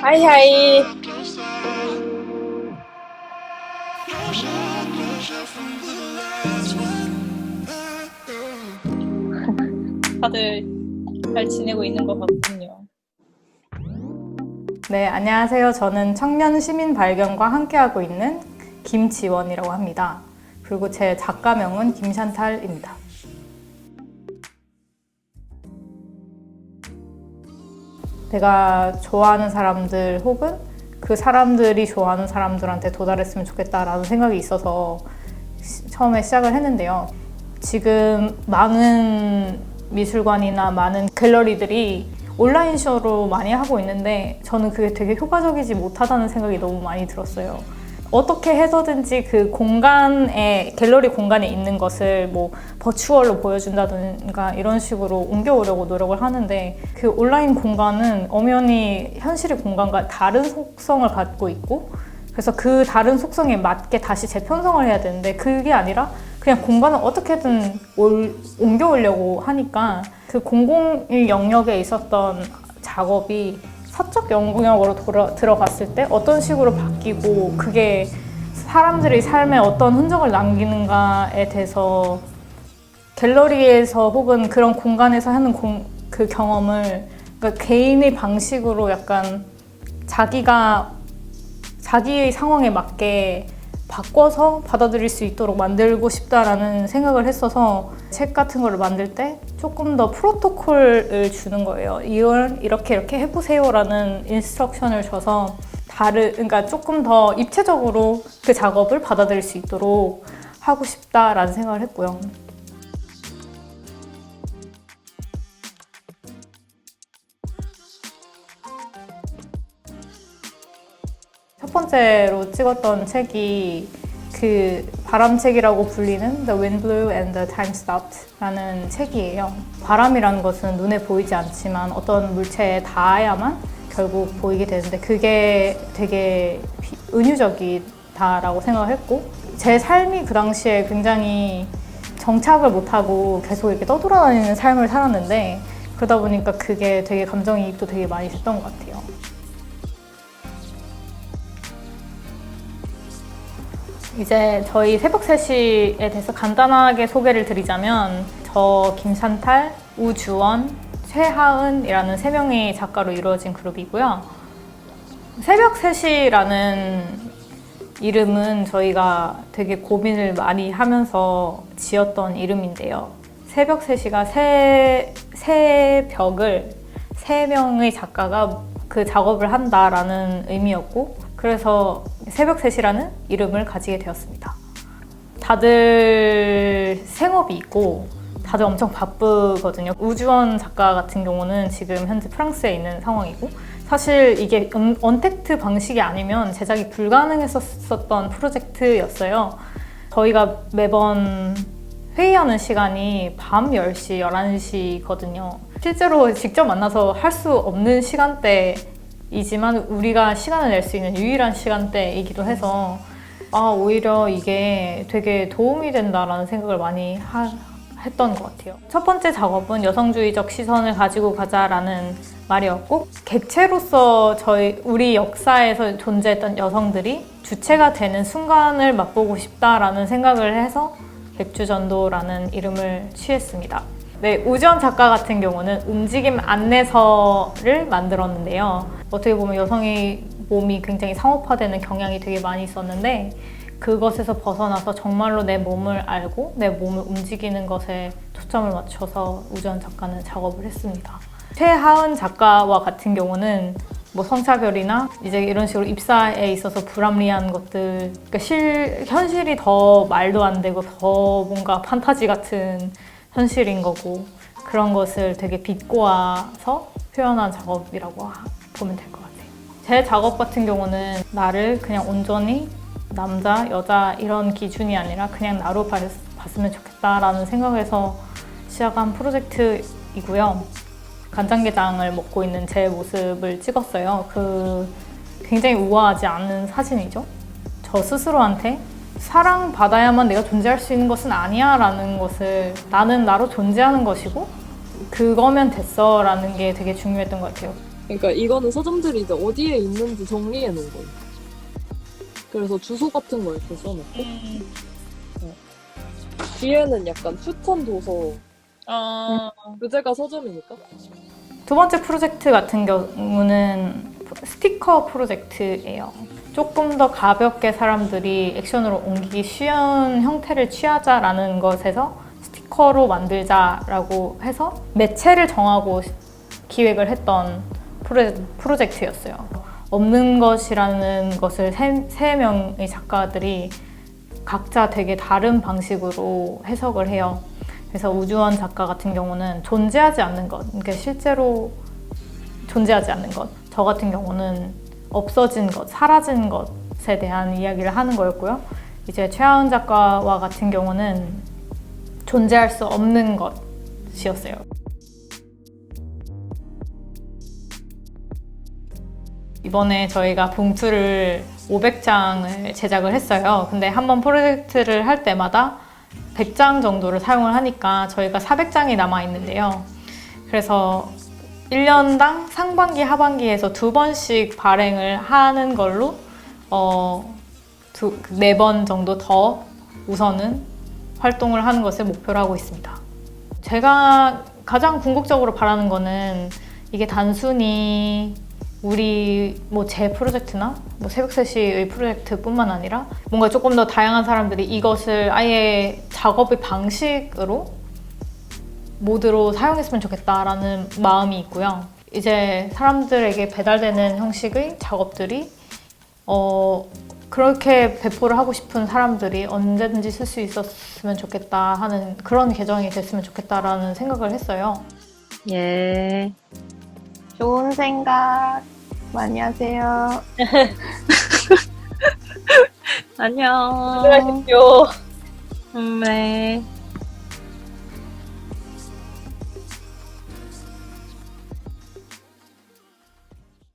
하이 하이. 다들 잘 지내고 있는 것 같군요. 네, 안녕하세요. 저는 청년 시민 발견과 함께하고 있는 김지원이라고 합니다. 그리고 제 작가명은 김샨탈입니다. 내가 좋아하는 사람들 혹은 그 사람들이 좋아하는 사람들한테 도달했으면 좋겠다라는 생각이 있어서 처음에 시작을 했는데요. 지금 많은 미술관이나 많은 갤러리들이 온라인 쇼로 많이 하고 있는데 저는 그게 되게 효과적이지 못하다는 생각이 너무 많이 들었어요. 어떻게 해서든지 그 공간에, 갤러리 공간에 있는 것을 뭐 버추얼로 보여준다든가 이런 식으로 옮겨오려고 노력을 하는데 그 온라인 공간은 엄연히 현실의 공간과 다른 속성을 갖고 있고 그래서 그 다른 속성에 맞게 다시 재편성을 해야 되는데 그게 아니라 그냥 공간을 어떻게든 옮겨오려고 하니까 그 공공의 영역에 있었던 작업이 사적 영역으로 들어갔을 때 어떤 식으로 바뀌고 그게 사람들의 삶에 어떤 흔적을 남기는가에 대해서 갤러리에서 혹은 그런 공간에서 하는 그 경험을 그러니까 개인의 방식으로 약간 자기의 상황에 맞게 바꿔서 받아들일 수 있도록 만들고 싶다라는 생각을 했어서 책 같은 거를 만들 때 조금 더 프로토콜을 주는 거예요. 이렇게 해보세요라는 인스트럭션을 줘서 그러니까 조금 더 입체적으로 그 작업을 받아들일 수 있도록 하고 싶다라는 생각을 했고요. 첫 번째로 찍었던 책이 그 바람책이라고 불리는 The Wind Blew and the Time Stopped 라는 책이에요. 바람이라는 것은 눈에 보이지 않지만 어떤 물체에 닿아야만 결국 보이게 되는데 그게 되게 은유적이다라고 생각을 했고 제 삶이 그 당시에 굉장히 정착을 못하고 계속 이렇게 떠돌아다니는 삶을 살았는데 그러다 보니까 그게 되게 감정이입도 되게 많이 됐던 것 같아요. 이제 저희 새벽 3시에 대해서 간단하게 소개를 드리자면 저 김샨탈, 우주원, 최하은이라는 3명의 작가로 이루어진 그룹이고요. 새벽 3시라는 이름은 저희가 되게 고민을 많이 하면서 지었던 이름인데요. 새벽 3시가 새벽을 3명의 작가가 그 작업을 한다라는 의미였고 그래서 새벽 3시라는 이름을 가지게 되었습니다. 다들 생업이 있고 다들 엄청 바쁘거든요. 우주원 작가 같은 경우는 지금 현재 프랑스에 있는 상황이고 사실 이게 언택트 방식이 아니면 제작이 불가능했었던 프로젝트였어요. 저희가 매번 회의하는 시간이 밤 10시, 11시거든요. 실제로 직접 만나서 할 수 없는 시간대이지만 우리가 시간을 낼 수 있는 유일한 시간대이기도 해서 오히려 이게 되게 도움이 된다라는 생각을 많이 했던 것 같아요. 첫 번째 작업은 여성주의적 시선을 가지고 가자라는 말이었고 객체로서 우리 역사에서 존재했던 여성들이 주체가 되는 순간을 맛보고 싶다라는 생각을 해서 백주전도라는 이름을 취했습니다. 네, 우주원 작가 같은 경우는 움직임 안내서를 만들었는데요. 어떻게 보면 여성의 몸이 굉장히 상업화되는 경향이 되게 많이 있었는데 그것에서 벗어나서 정말로 내 몸을 알고 내 몸을 움직이는 것에 초점을 맞춰서 우주원 작가는 작업을 했습니다. 최하은 작가와 같은 경우는 뭐 성차별이나 이제 이런 식으로 입사에 있어서 불합리한 것들, 그러니까 현실이 더 말도 안 되고 더 뭔가 판타지 같은 현실인 거고 그런 것을 되게 비꼬아서 표현한 작업이라고 보면 될 것 같아요. 제 작업 같은 경우는 나를 그냥 온전히 남자, 여자 이런 기준이 아니라 그냥 나로 봤으면 좋겠다라는 생각에서 시작한 프로젝트이고요. 간장게장을 먹고 있는 제 모습을 찍었어요. 굉장히 우아하지 않은 사진이죠. 저 스스로한테 사랑받아야만 내가 존재할 수 있는 것은 아니야 라는 것을 나는 나로 존재하는 것이고 그거면 됐어 라는 게 되게 중요했던 것 같아요. 그러니까 이거는 서점들이 이제 어디에 있는지 정리해 놓은 거예요. 그래서 주소 같은 거 이렇게 써놓고 뒤에는 약간 추천 도서 주제가 서점이니까. 두 번째 프로젝트 같은 경우는 스티커 프로젝트예요. 조금 더 가볍게 사람들이 액션으로 옮기기 쉬운 형태를 취하자라는 것에서 스티커로 만들자라고 해서 매체를 정하고 기획을 했던 프로젝트였어요. 없는 것이라는 것을 세 명의 작가들이 각자 되게 다른 방식으로 해석을 해요. 그래서 우주원 작가 같은 경우는 존재하지 않는 것, 그러니까 실제로 존재하지 않는 것. 저 같은 경우는 없어진 것, 사라진 것에 대한 이야기를 하는 거였고요. 이제 최하은 작가와 같은 경우는 존재할 수 없는 것이었어요. 이번에 저희가 봉투를 500장을 제작을 했어요. 근데 한 번 프로젝트를 할 때마다 100장 정도를 사용을 하니까 저희가 400장이 남아 있는데요. 그래서 1년당 상반기, 하반기에서 2번씩 발행을 하는 걸로 4번 정도 더 우선은 활동을 하는 것을 목표로 하고 있습니다. 제가 가장 궁극적으로 바라는 거는 이게 단순히 우리 제 프로젝트나 새벽 3시의 프로젝트뿐만 아니라 뭔가 조금 더 다양한 사람들이 이것을 아예 작업의 방식으로 모드로 사용했으면 좋겠다라는 마음이 있고요. 이제 사람들에게 배달되는 형식의 작업들이 그렇게 배포를 하고 싶은 사람들이 언제든지 쓸 수 있었으면 좋겠다 하는 그런 계정이 됐으면 좋겠다라는 생각을 했어요. 예. 좋은 생각 많이 하세요. 안녕. 수고하십시오. 네.